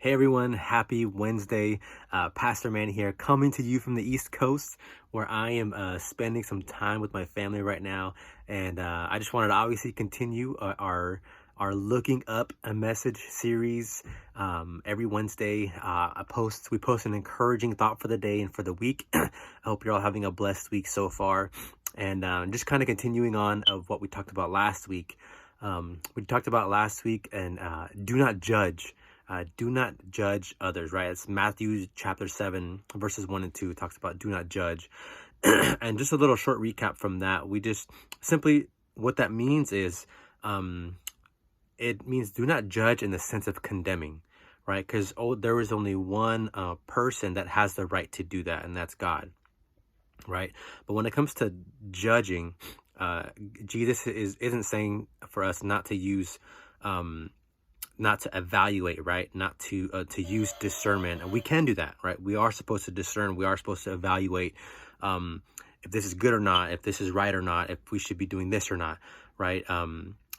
Hey everyone, happy Wednesday. Pastor Man here, coming to you from the East Coast, where I am spending some time with my family right now. And I just wanted to obviously continue our looking up a message series. Every Wednesday, we post an encouraging thought for the day and for the week. I hope you're all having a blessed week so far. And just kind of continuing on of what we talked about last week. And do not judge. Do not judge others, right? It's Matthew chapter 7, verses 1 and 2. It talks about do not judge. And just a little short recap from that. We just simply, what that means is, it means do not judge in the sense of condemning, right? Because there is only one person that has the right to do that, and that's God, right? But when it comes to judging, Jesus isn't saying for us not to use not to evaluate, right? Not to use discernment. And we can do that, right? We are supposed to discern. We are supposed to evaluate if this is good or not, if this is right or not, if we should be doing this or not, right?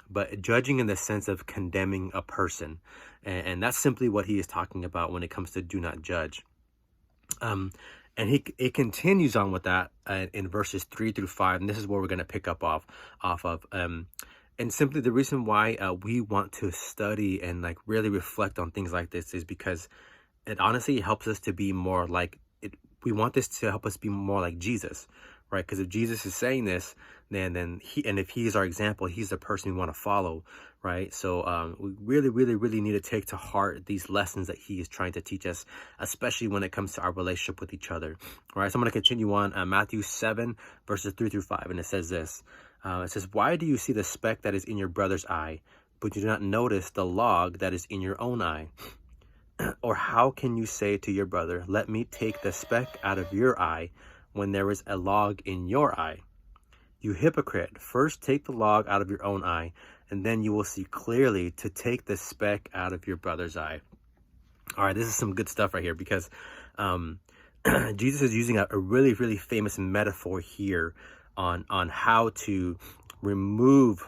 But judging in the sense of condemning a person. And that's simply what he is talking about when it comes to do not judge. And it continues on with that in verses 3 through 5. And this is where we're going to pick up off of. And simply the reason why we want to study and like really reflect on things like this is because it honestly helps us to be more like it. We want this to help us be more like Jesus, right? Because if Jesus is saying this, then if he is our example, he's the person we want to follow, right? So we really need to take to heart these lessons that he is trying to teach us, especially when it comes to our relationship with each other. All right, so I'm going to continue on Matthew 7 verses 3 through 5, and it says this. It says, "Why do you see the speck that is in your brother's eye, but you do not notice the log that is in your own eye? Or how can you say to your brother, 'Let me take the speck out of your eye,' when there is a log in your eye? You hypocrite, first take the log out of your own eye, and then you will see clearly to take the speck out of your brother's eye." All right, this is some good stuff right here because Jesus is using a really famous metaphor here on how to remove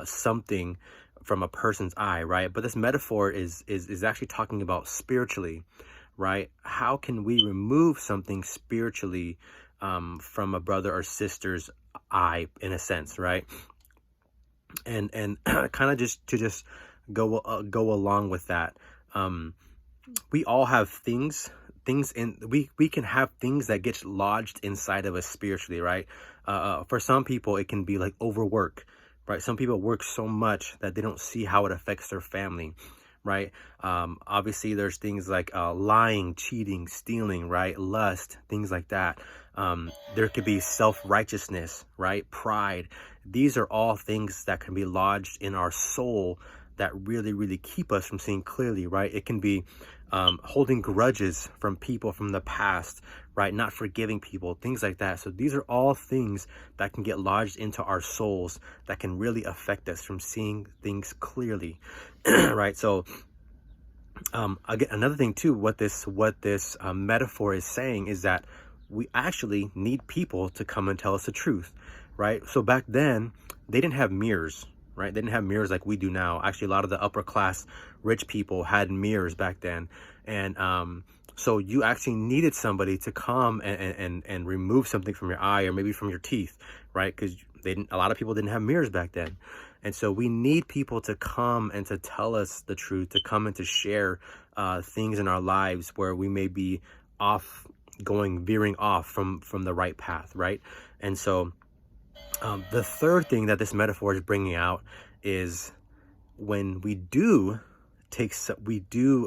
something from a person's eye, right? But this metaphor is actually talking about spiritually, right? How can we remove something spiritually from a brother or sister's eye, in a sense, right? And kind of just go along with that. We all have things we can have things that get lodged inside of us spiritually, right? For some people it can be like overwork, right? Some people work so much that they don't see how it affects their family, right? Obviously there's things like lying, cheating, stealing, right? Lust, things like that. There could be self-righteousness, right? Pride. These are all things that can be lodged in our soul that really keep us from seeing clearly, right? It can be holding grudges from people from the past, right? Not forgiving people, things like that. So these are all things that can get lodged into our souls that can really affect us from seeing things clearly, right? So again, another thing too, what this metaphor is saying is that we actually need people to come and tell us the truth, right? So back then they didn't have mirrors, right? They didn't have mirrors like we do now. Actually, a lot of the upper class rich people had mirrors back then. And so you actually needed somebody to come and remove something from your eye or maybe from your teeth, right? Because a lot of people didn't have mirrors back then. And so we need people to come and to tell us the truth, to come and to share things in our lives where we may be veering off from the right path, right? And so the third thing that this metaphor is bringing out is when we do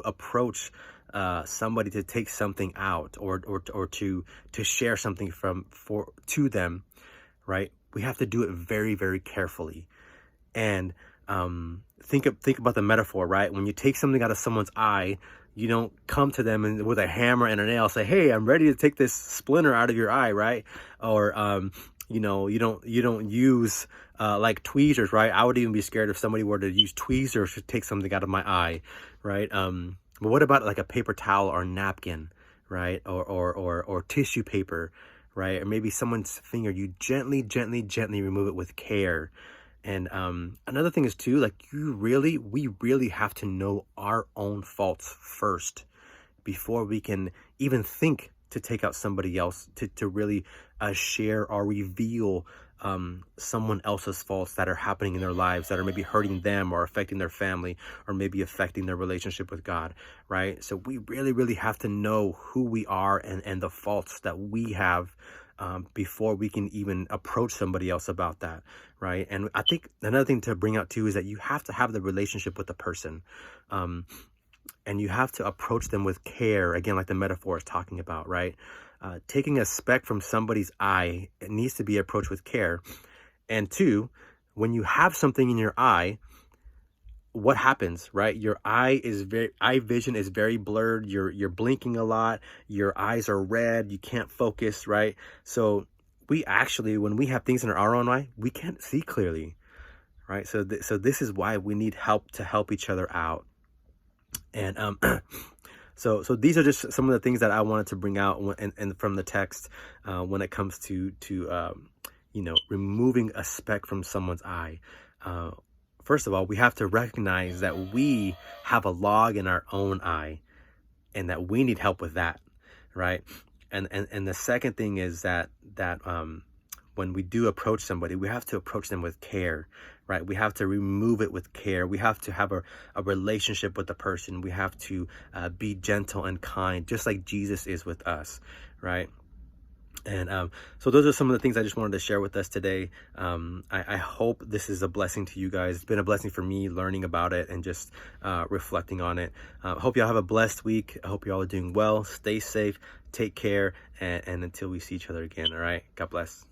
approach somebody to take something out or to share something to them, right? We have to do it very carefully. And think about the metaphor, right? When you take something out of someone's eye, you don't come to them with a hammer and a nail, say, "Hey, I'm ready to take this splinter out of your eye," right? Or you don't use like tweezers, right? I would even be scared if somebody were to use tweezers to take something out of my eye, right? But what about like a paper towel or napkin, right? Or tissue paper, right? Or maybe someone's finger, you gently remove it with care. And another thing is too, like we really have to know our own faults first before we can even think to take out somebody else, to really share or reveal someone else's faults that are happening in their lives, that are maybe hurting them or affecting their family, or maybe affecting their relationship with God, right? So we really have to know who we are and the faults that we have, before we can even approach somebody else about that, right? And I think another thing to bring out too is that you have to have the relationship with the person. And you have to approach them with care, again, like the metaphor is talking about, right? Taking a speck from somebody's eye, it needs to be approached with care. And two, when you have something in your eye, what happens, right? Your eye vision is very blurred. You're blinking a lot. Your eyes are red. You can't focus, right? So we actually, when we have things in our own eye, we can't see clearly, right? So this is why we need help to help each other out. And so these are just some of the things that I wanted to bring out and from the text, when it comes to removing a speck from someone's eye. First of all, we have to recognize that we have a log in our own eye, and that we need help with that, right? And the second thing is that when we do approach somebody, we have to approach them with care, right? We have to remove it with care. We have to have a relationship with the person. We have to be gentle and kind, just like Jesus is with us, right? And so those are some of the things I just wanted to share with us today. I hope this is a blessing to you guys. It's been a blessing for me learning about it and just reflecting on it. I hope y'all have a blessed week. I hope y'all are doing well. Stay safe. Take care. And until we see each other again. All right. God bless.